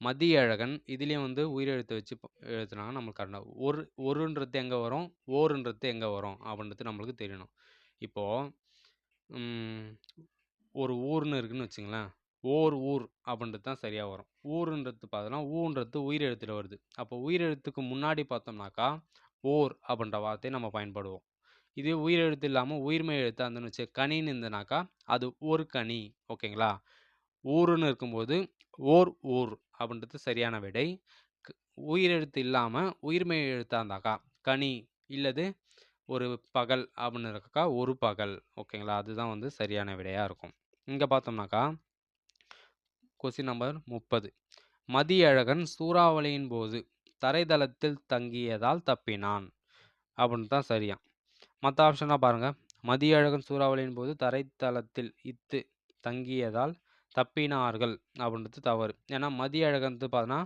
மதியழகன் இதுலேயும் வந்து உயிரெழுத்து வச்சு எழுத்துனாங்க நம்மளுக்கு கரெக்டாக. ஒருன்றது எங்கே வரும், ஓருன்றது எங்கே வரும் அப்படின்றது நம்மளுக்கு தெரியணும். இப்போது ஒரு ஊர்னு இருக்குன்னு வச்சுங்களேன், ஊர் அப்படின்றது தான் சரியாக வரும். ஊருன்றது பார்த்தோன்னா ஊன்றது உயிரெழுத்தில் வருது. அப்போ உயிரெழுத்துக்கு முன்னாடி பார்த்தோம்னாக்கா ஓர் அப்படின்ற வார்த்தையை நம்ம பயன்படுவோம். இதே உயிரெழுத்து இல்லாமல் உயிர்மெய் எழுத்தாக இருந்துன்னு வச்சு கனின்னு இருந்ததுனாக்கா அது ஒரு கனி. ஓகேங்களா? ஊருன்னு இருக்கும்போது ஊர் அப்படின்றது சரியான விடை. உயிரெழுத்து இல்லாமல் உயிர்மெய் எழுத்தாக இருந்தாக்கா கனி இல்லது ஒரு பகல் அப்படின்னு இருக்காக்கா ஒரு பகல். ஓகேங்களா? அதுதான் வந்து சரியான விடையாக இருக்கும். இங்கே பார்த்தோம்னாக்கா கொஸ்டின் நம்பர் 30. மதியழகன் சூறாவளியின் போது தரைதளத்தில் தங்கியதால் தப்பினான் அப்படின்னு தான் சரியா. மற்ற ஆப்ஷனாக பாருங்கள். மதியழகன் சூறாவளியின் போது தரைத்தளத்தில் தங்கியதால் தப்பினார்கள் அப்படின்றது தவறு. ஏன்னா மதியழகன்றது பார்த்தோன்னா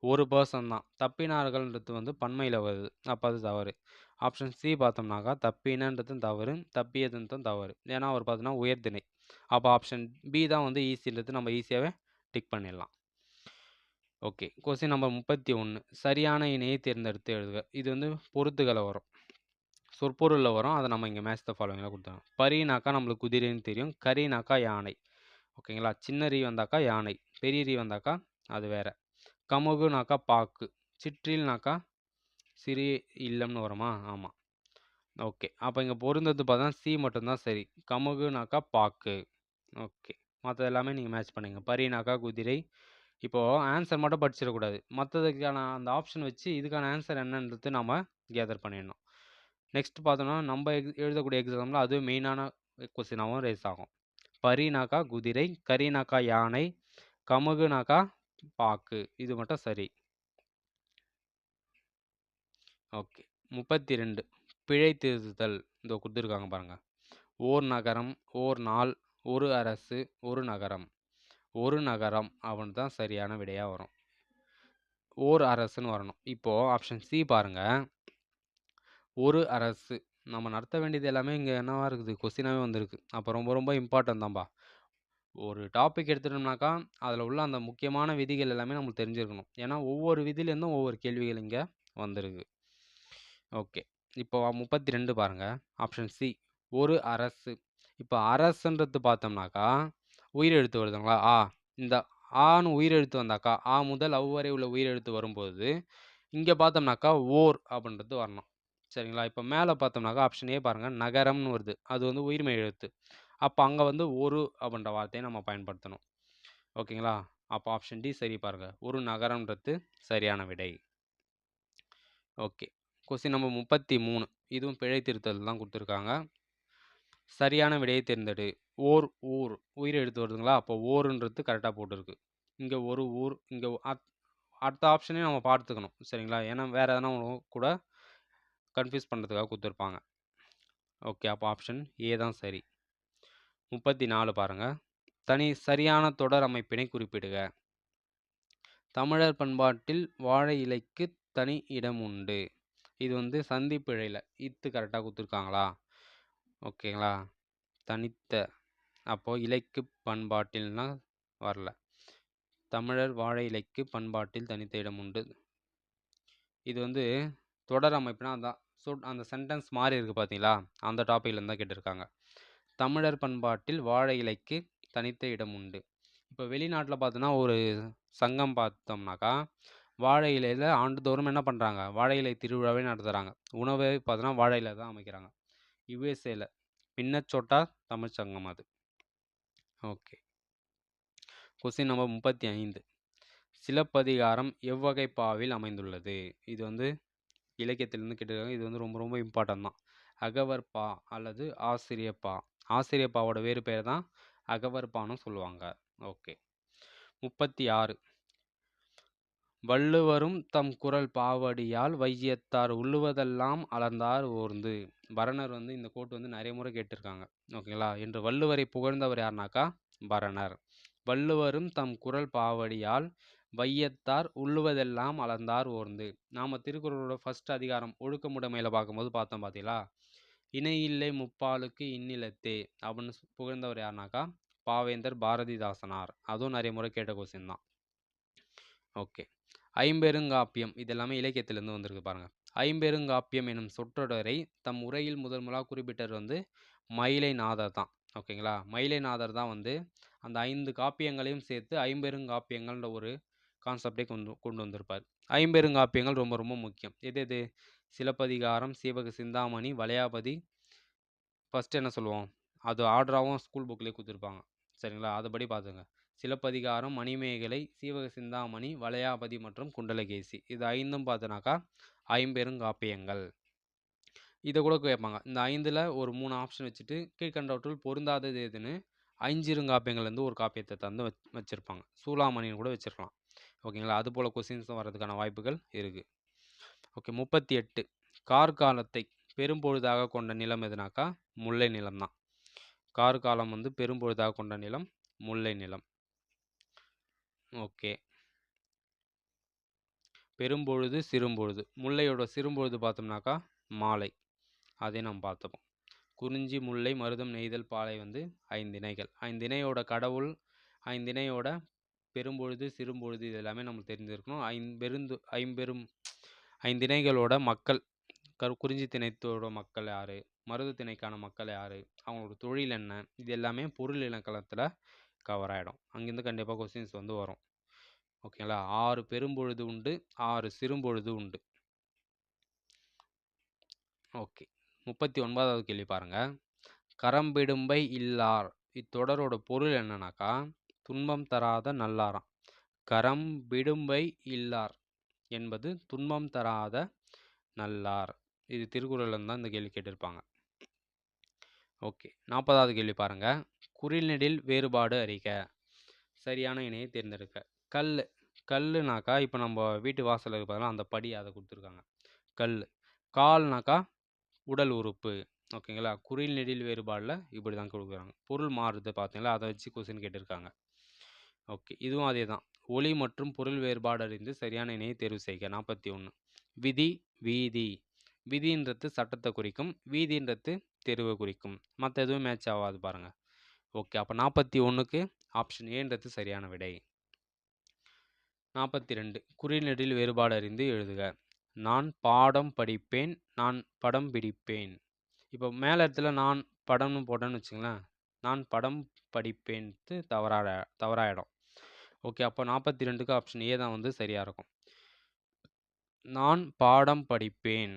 ஒரு பர்சன் தான். தப்பினார்கள்ன்றது வந்து பன்மையில் வருது. அப்போ அது தவறு. ஆப்ஷன் சி பார்த்தோம்னாக்கா தப்பினன்றதும் தவறு, தப்பியதுன்றதும் தவறு. ஏன்னா அவர் பார்த்தோன்னா உயர்திணை. அப்போ ஆப்ஷன் பி தான் வந்து ஈஸின்றது நம்ம ஈஸியாகவே டிக் பண்ணிடலாம். ஓகே. Question number 31. சரியான இணையை தேர்ந்தெடுத்து எழுதுக. இது வந்து பொறுத்துகளை வரும், சொற்பொருளில் வரும். அதை நம்ம இங்கே மேட்ச் த ஃபாலோவிங்கில் கொடுத்தாங்க. பரினாக்கா நம்மளுக்கு குதிரைன்னு தெரியும், கரினாக்கா யானை. ஓகேங்களா? சின்ன ரீ வந்தாக்கா யானை, பெரிய ரீ வந்தாக்கா அது வேற. கமுகுனாக்கா பாக்கு, சிற்றில்னாக்கா சிறிய இல்லம்னு வருமா? ஆமாம். ஓகே. அப்போ இங்கே பொருந்தது பார்த்தா சி மட்டும்தான் சரி. கமுகுனாக்கா பாக்கு. ஓகே. மற்ற எல்லாமே நீங்கள் மேட்ச் பண்ணுங்க. பரினாக்கா குதிரை. இப்போது ஆன்சர் மட்டும் படிச்சிடக்கூடாது. மற்றதுக்கான அந்த ஆப்ஷன் வச்சு இதுக்கான ஆன்சர் என்னன்றது நம்ம கேதர் பண்ணிடணும். நெக்ஸ்ட் பார்த்தோம்னா நம்ம எழுதக்கூடிய எக்ஸாமில் அதுவே மெயினான கொஸ்டினாகவும் ரேஸ் ஆகும். பரினாக்கா குதிரை, கரினாக்கா யானை, கமுகுனாக்கா பாக்கு. இது மட்டும் சரி. ஓகே. 32. பிழை திருத்துதல். இதோ கொடுத்துருக்காங்க பாருங்கள். ஓர் நகரம், ஓர் நாள், ஒரு அரசு, ஒரு நகரம். ஒரு நகரம் அப்படின்னு தான் சரியான விடையாக வரும். ஓர் அரசுன்னு வரணும். இப்போது ஆப்ஷன் சி பாருங்கள். ஒரு அரசு. நம்ம நடத்த வேண்டியது எல்லாமே இங்கே என்னவா இருக்குது, கொஸ்டினாகவே வந்திருக்கு. அப்போ ரொம்ப ரொம்ப இம்பார்ட்டன்ட் தான்ப்பா. ஒரு டாபிக் எடுத்துட்டோம்னாக்கா அதில் உள்ள அந்த முக்கியமான விதிகள் எல்லாமே நம்மளுக்கு தெரிஞ்சிருக்கணும். ஏன்னா ஒவ்வொரு விதியிலேருந்தும் ஒவ்வொரு கேள்விகள் இங்கே வந்திருக்கு. ஓகே. இப்போ 32 பாருங்கள். ஆப்ஷன் சி ஒரு அரசு. இப்போ அரசுன்றது பார்த்தோம்னாக்கா உயிரெழுத்து வருதுங்களா? ஆ. இந்த ஆன்னு உயிரெழுத்து வந்தாக்கா ஆ முதல் அவ் வரை உள்ள உயிரெழுத்து வரும்போது இங்கே பார்த்தோம்னாக்கா ஓர் அப்படின்றது வரணும். சரிங்களா? இப்போ மேலே பார்த்தோம்னாக்கா ஆப்ஷன் ஏ பாருங்கள், நகரம்னு வருது. அது வந்து உயிர்மெய் எழுத்து. அப்போ அங்கே வந்து ஒரு அப்படின்ற வார்த்தையை நம்ம பயன்படுத்தணும். ஓகேங்களா? அப்போ ஆப்ஷன் டி சரி பாருங்கள். ஒரு நகரம்ன்றது சரியான விடை. ஓகே. Question number 33. இதுவும் பிழை திருத்தல் தான் கொடுத்துருக்காங்க. சரியான விடையை தேர்ந்தெடு. ஓர் ஊர் உயிர் எழுத்து வருதுங்களா? அப்போ ஓருன்றது கரெக்டாக போட்டிருக்கு. இங்கே ஒரு ஊர். இங்கே அடுத்த ஆப்ஷனையும் நம்ம பார்த்துக்கணும். சரிங்களா? ஏன்னா வேறு எதனா கூட கன்ஃபியூஸ் பண்ணுறதுக்காக கொடுத்துருப்பாங்க. ஓகே. அப்போ ஆப்ஷன் ஏ தான் சரி. 34 பாருங்கள். சரியான தொடர் அமைப்பினை குறிப்பிடுக. தமிழர் பண்பாட்டில் வாழை இலைக்கு தனி இடம் உண்டு. இது வந்து சந்திப்பிழையில் கரெக்டாக கொடுத்துருக்காங்களா? ஓகேங்களா? தனித்த அப்போது இலைக்கு பண்பாட்டில்னா வரல. தமிழர் வாழை இலைக்கு பண்பாட்டில் தனித்த இடம் உண்டு. இது வந்து தொடர் அமைப்புனா அந்த சென்டென்ஸ் மாறி இருக்கு பார்த்தீங்களா, அந்த டாப்பிக்லேருந்து தான் கேட்டிருக்காங்க. தமிழர் பண்பாட்டில் வாழை இலைக்கு தனித்த இடம் உண்டு. இப்போ வெளிநாட்டில் பார்த்தோன்னா ஒரு சங்கம் பார்த்தோம்னாக்கா வாழை இலையில் ஆண்டுதோறும் என்ன பண்ணுறாங்க, வாழை இலை திருவிழாவே நடத்துகிறாங்க. உணவை பார்த்தோன்னா வாழை இலை தான் அமைக்கிறாங்க. யுஎஸ்ஏல பின்னச்சோட்டா தமிழ் சங்கம் அது. ஓகே. Question number 35. சிலப்பதிகாரம் எவ்வகை பாவில் அமைந்துள்ளது? இது வந்து இலக்கியத்திலிருந்து கேட்டிருக்காங்க. இது வந்து ரொம்ப ரொம்ப இம்பார்ட்டன்ட் தான். அகவர் பா அல்லது ஆசிரியப்பா. ஆசிரியப்பாவோட வேறு பேர் தான் அகவற்பான்னு சொல்லுவாங்க. ஓகே. 36. வள்ளுவரும் தம் குரல் பாவடியால் வையத்தார் உள்ளுவதெல்லாம் அளந்தார் ஓர்ந்து. பரணர் வந்து இந்த கோட் வந்து நிறைய முறை கேட்டிருக்காங்க. ஓகேங்களா. என்று வள்ளுவரை புகழ்ந்தவர் யாருனாக்கா பரணர். வள்ளுவரும் தம் குரல் பாவடியால் வையத்தார் உள்ளுவதெல்லாம் அளந்தார் ஓர்ந்து. நாம் திருக்குறளோட ஃபர்ஸ்ட் அதிகாரம் ஒழுக்கமுடைமையில் பார்க்கும்போது பார்த்தோம் பார்த்தீங்களா, இணையில்லை முப்பாலுக்கு இந்நிலத்தே அப்படின்னு புகழ்ந்தவர் யாருனாக்கா பாவேந்தர் பாரதிதாசனார். அதுவும் நிறைய முறை கேட்ட கொஸ்டின் தான். ஓகே. ஐம்பெருங்காப்பியம் இது எல்லாமே இலக்கியத்திலேருந்து வந்திருக்கு பாருங்க. ஐம்பெருங்காப்பியம் எனும் சொற்றொடரை தம் உரையில் முதல் குறிப்பிட்டவர் வந்து மயிலை நாதர் தான். ஓகேங்களா. மயிலை நாதர் தான் வந்து அந்த 5 காப்பியங்களையும் சேர்த்து ஐம்பெருங்காப்பியங்கள்ன்ற ஒரு கான்செப்டை கொண்டு வந்திருப்பார். ஐம்பெருங்காப்பியங்கள் ரொம்ப ரொம்ப முக்கியம். எது? சிலப்பதிகாரம், சீவக சிந்தாமணி, வளையாபதி. ஃபஸ்ட்டு என்ன சொல்லுவோம், அது ஆர்டராகவும் ஸ்கூல் புக்லேயே கொடுத்துருப்பாங்க. சரிங்களா. அதுபடி பார்த்துங்க. சிலப்பதிகாரம், மணிமேகலை, சீவக சிந்தாமணி, வளையாபதி மற்றும் குண்டலகேசி. இது 5ம் பார்த்தோன்னாக்கா ஐம்பெருங்காப்பியங்கள். இதை கூட கேட்பாங்க. இந்த 5ல் ஒரு 3 ஆப்ஷன் வச்சுட்டு கீழ்கண்டவற்றுள் பொருந்தாதது எதுன்னு ஐஞ்சிருங்காப்பியங்கள்லேருந்து ஒரு காப்பியத்தை தந்து வச்சுருப்பாங்க. சூளாமணின்னு கூட வச்சுருக்கலாம். ஓகேங்களா. அது போல் கொஸ்டின்ஸும் வர்றதுக்கான வாய்ப்புகள் இருக்குது. ஓகே. 38. கார்காலத்தை பெரும்பொழுதாக கொண்ட நிலம் எதுனாக்கா முல்லை நிலம் தான். கார்காலம் வந்து பெரும்பொழுதாக கொண்ட நிலம் முல்லை நிலம். ஓகே. பெரும்பொழுது சிறும்பொழுது. முல்லையோட சிறும்பொழுது பார்த்தோம்னாக்கா மாலை. அதை நாம் பார்த்தோம். குறிஞ்சி, முல்லை, மருதம், நெய்தல், பாலை வந்து 5 இணைகள். 5 இணையோட கடவுள், 5 இணையோட பெரும்பொழுது சிறும்பொழுது இது எல்லாமே நமக்கு தெரிஞ்சிருக்கணும். ஐம்பெரும் 5 இணைகளோட மக்கள், குறிஞ்சி திணைத்தோட மக்கள் யார், மருது திணைக்கான மக்கள் யார், அவங்களோட தொழில் என்ன, இது எல்லாமே பொருள் இலக்கணத்தில் கவர் ஆகிடும். அங்கேருந்து கண்டிப்பாக கொஸ்டின்ஸ் வந்து வரும். ஓகேங்களா. 6 பெரும்பொழுது உண்டு, 6 சிறும்பொழுது உண்டு. ஓகே. 39வது கேள்வி பாருங்கள். கரம்பிடும்பை இல்லார். இத்தொடரோட பொருள் என்னன்னாக்கா துன்பம் தராத நல்லாராம். கரம்பிடும்பை இல்லார் என்பது துன்பம் தராத நல்லார். இது திருக்குறளில் தான் இந்த கேள்வி கேட்டிருப்பாங்க. ஓகே. 40வது கேள்வி பாருங்க. குறில்நெடில் வேறுபாடு அறிக. சரியான இணையை தேர்ந்தெடுக்க. கல்லுனாக்கா இப்போ நம்ம வீட்டு வாசலுக்கு பார்த்தோம்னா அந்த படி அதை கொடுத்துருக்காங்க. கல். கால்னாக்கா உடல் உறுப்பு. ஓகேங்களா. குறில் நெடில் வேறுபாடில் இப்படி தான் கொடுக்குறாங்க. பொருள் மாறுது பார்த்தீங்களா, அதை வச்சு கொஸ்டின் கேட்டிருக்காங்க. ஓகே. இதுவும் அதே தான். ஒளி மற்றும் பொருள் வேறுபாடு அறிந்து சரியான இணையை தேர்வு செய்க. 41. விதி, வீதி. விதின்றது சட்டத்தை குறிக்கும், வீதின்றது தெருவை குறிக்கும். மற்ற எதுவும் மேட்ச் ஆகாது பாருங்கள். ஓகே. அப்போ 41க்கு ஆப்ஷன் ஏன்றது சரியான விடை. 42. குறிநெடில் வேறுபாடு அறிந்து எழுதுக. நான் பாடம் படிப்பேன், நான் படம் பிடிப்பேன். இப்போ மேலே இடத்துல நான் படம்னு போட்டேன்னு வச்சுங்களேன், நான் படம் படிப்பேன்ட்டு தவறாயிடும். ஓகே. அப்போ 42க்கு ஆப்ஷன் ஏ தான் வந்து சரியாக இருக்கும். நான் பாடம் படிப்பேன்,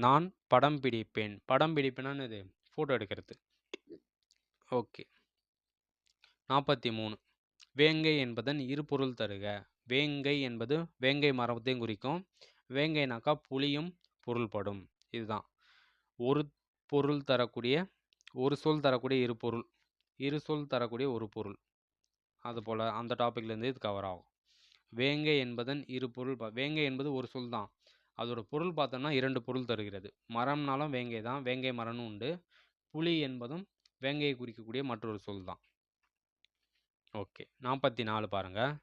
நான் படம் பிடிப்பேன். படம் பிடிப்பேன்னு இது ஃபோட்டோ எடுக்கிறது. ஓகே. 43. வேங்கை என்பதன் இரு பொருள் தருக. வேங்கை என்பது வேங்கை மரத்தையும் குறிக்கும். வேங்கைனாக்கா புலியும் பொருள்படும். இதுதான் ஒரு பொருள் தரக்கூடிய, ஒரு சொல் தரக்கூடிய இரு பொருள், இரு சொல் தரக்கூடிய ஒரு பொருள். அதுபோல் அந்த டாப்பிக்லேருந்து இது கவர் ஆகும். வேங்கை என்பதன் இரு பொருள். வேங்கை என்பது ஒரு சொல் தான், அதோட பொருள் பார்த்தோம்னா 2 பொருள் தருகிறது. மரம்னாலும் வேங்கை தான், வேங்கை மரம்னு உண்டு. புலி என்பதும் வேங்கையை குறிக்கக்கூடிய மற்றொரு சொல் தான். ஓகே. 44 பாருங்கள்.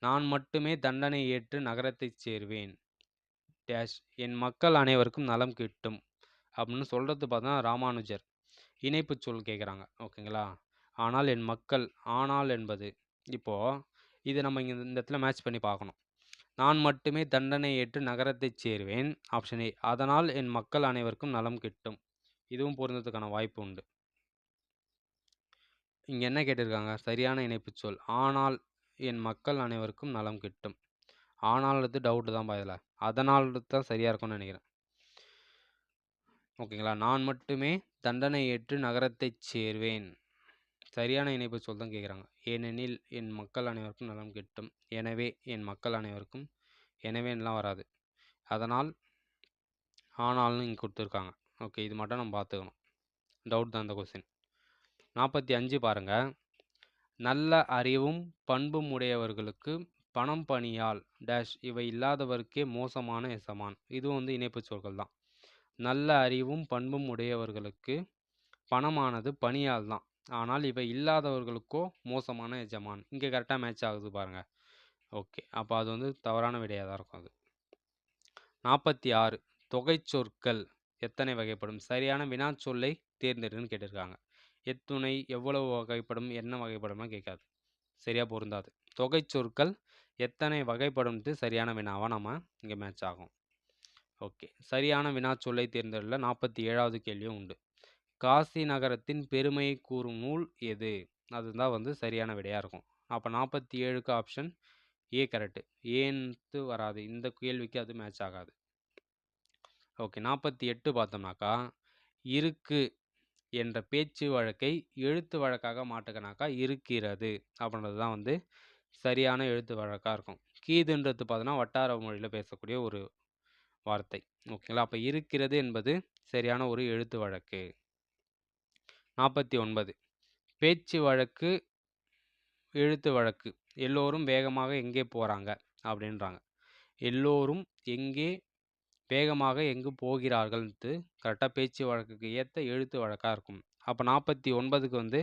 நான் மட்டுமே தண்டனை ஏற்று நகரத்தைச் சேர்வேன் டேஷ் என் மக்கள் அனைவருக்கும் நலம் கிட்டும் அப்படின்னு சொல்கிறது பார்த்தா ராமானுஜர். இணைப்பு சொல் கேட்குறாங்க. ஓகேங்களா. ஆனால் என் மக்கள் ஆனால் என்பது இப்போ இது நம்ம இங்க இந்த இடத்துல மேட்ச் பண்ணி பார்க்கணும். நான் மட்டுமே தண்டனை ஏற்று நகரத்தைச் சேர்வேன். Option A. அதனால் என் மக்கள் அனைவருக்கும் நலம் கிட்டும். இதுவும் பொருந்ததுக்கான வாய்ப்பு உண்டு. இங்க என்ன கேட்டிருக்காங்க? சரியான இணைப்புச் சொல். ஆனால் என் மக்கள் அனைவருக்கும் நலம் கிட்டும். ஆனால்றது டவுட் தான்ப்பா இதில். அதனால் தான் சரியாக இருக்கும்னு நினைக்கிறேன். ஓகேங்களா? நான் மட்டுமே தண்டனை ஏற்று நகரத்தைச் சேர்வேன். சரியான இணைப்புச் சொல் தான் கேட்குறாங்க. ஏனெனில் என் மக்கள் அனைவருக்கும் நலம் கிட்டும். எனவே என் மக்கள் அனைவருக்கும் எனவேன்லாம் வராது. அதனால் ஆனால்னு இங்கே கொடுத்துருக்காங்க. ஓகே, இது மட்டும் நம்ம பார்த்துக்கணும். டவுட் தான் இந்த கொஸ்டின். 45 பாருங்க. நல்ல அறிவும் பண்பும் உடையவர்களுக்கு பணம் பணியால் டேஷ் இவை இல்லாதவருக்கே மோசமான எசமான். இதுவும் வந்து இணைப்புச் சொற்கள் தான். நல்ல அறிவும் பண்பும் உடையவர்களுக்கு பணமானது பணியால் தான். ஆனால் இவை இல்லாதவர்களுக்கோ மோசமான எஜமான். இங்கே கரெக்டாக மேட்ச் ஆகுது பாருங்க. ஓகே, அப்போ அது வந்து தவறான விடையாக தான் இருக்கும் அது. 46 தொகை சொற்கள் எத்தனை வகைப்படும்? சரியான வினாச்சொல்லை தேர்ந்தெடுன்னு கேட்டிருக்காங்க. எத்துணை, எவ்வளவு வகைப்படும், என்ன வகைப்படும்னா கேட்காது. சரியா பொருந்தாது. தொகை சொற்கள் எத்தனை வகைப்படும்ட்டு சரியான வினாவாக நம்ம இங்கே மேட்ச் ஆகும். ஓகே, சரியான வினாச்சொல்லை தேர்ந்தெடுல 47வது கேள்வியும் உண்டு. காசி நகரத்தின் பெருமையை கூறும் நூல் எது? அதுதான் வந்து சரியான விடையாக இருக்கும். அப்போ 47க்கு ஆப்ஷன் ஏ கரெக்டு. ஏன்ட்டு வராது. இந்த கேள்விக்கு அது மேட்ச் ஆகாது. ஓகே, 48 பார்த்தோம்னாக்கா, இருக்கு என்ற பேச்சு வழக்கை எழுத்து வழக்காக மாட்டுக்கனாக்கா இருக்கிறது அப்படின்றது தான் வந்து சரியான எழுத்து வழக்காக இருக்கும். கீதுன்றது பார்த்தோன்னா வட்டார மொழியில் பேசக்கூடிய ஒரு வார்த்தை. ஓகேங்களா? அப்போ இருக்கிறது என்பது சரியான ஒரு எழுத்து வழக்கு. 49 பேச்சு வழக்கு எழுத்து வழக்கு. எல்லோரும் வேகமாக எங்கே போகிறாங்க அப்படின்றாங்க. எல்லோரும் எங்கே வேகமாக எங்கு போகிறார்கள்ன்ட்டு கரெக்டாக பேச்சு வழக்குக்கு ஏற்ற எழுத்து வழக்காக இருக்கும். அப்போ 49க்கு வந்து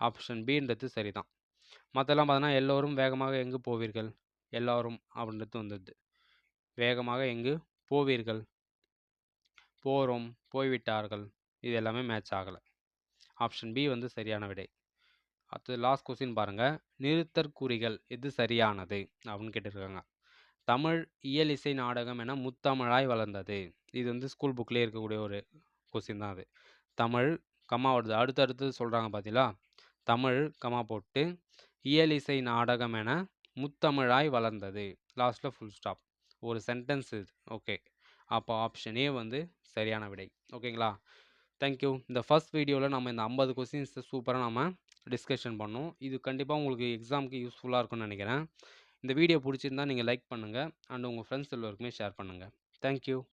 ஆப்ஷன் பின்றது சரிதான். மற்றெல்லாம் பார்த்தோன்னா எல்லோரும் வேகமாக எங்கு போவீர்கள், எல்லோரும் அப்படின்றது வந்துடுது. வேகமாக எங்கு போவீர்கள், போகிறோம், போய்விட்டார்கள், இது எல்லாமே மேட்ச் ஆகலை. ஆப்ஷன் பி வந்து சரியான விடை. அடுத்து லாஸ்ட் கொஸ்டின் பாருங்கள். நிறுத்தற்குறிகள் எது சரியானது அப்படின்னு கேட்டிருக்காங்க. தமிழ் இயல் இசை நாடகம் என முத்தமிழாய் வளர்ந்தது. இது வந்து ஸ்கூல் புக்லேயே இருக்கக்கூடிய ஒரு கொஸ்டின் தான் அது. தமிழ் கம்மா வருது, அடுத்தடுத்து சொல்கிறாங்க பார்த்தீங்களா? தமிழ் கம்மா போட்டு இயல் இசை நாடகம் என முத்தமிழாய் வளர்ந்தது. லாஸ்ட்டில் ஃபுல் ஸ்டாப். ஒரு சென்டென்ஸ் இது. ஓகே, அப்போ ஆப்ஷன் ஏ வந்து சரியான விடை. ஓகேங்களா? தேங்க்யூ. இந்த ஃபர்ஸ்ட் வீடியோவில் நம்ம இந்த 50 கொஸ்டின்ஸை சூப்பராக நம்ம டிஸ்கஷன் பண்ணோம். இது கண்டிப்பாக உங்களுக்கு எக்ஸாமுக்கு யூஸ்ஃபுல்லாக இருக்கும்னு நினைக்கிறேன். இந்த வீடியோ பிடிச்சிருந்தா நீங்கள் லைக் பண்ணுங்கள் அண்ட் உங்கள் ஃப்ரெண்ட்ஸ் எல்லோருக்குமே ஷேர் பண்ணுங்கள். தேங்க்யூ.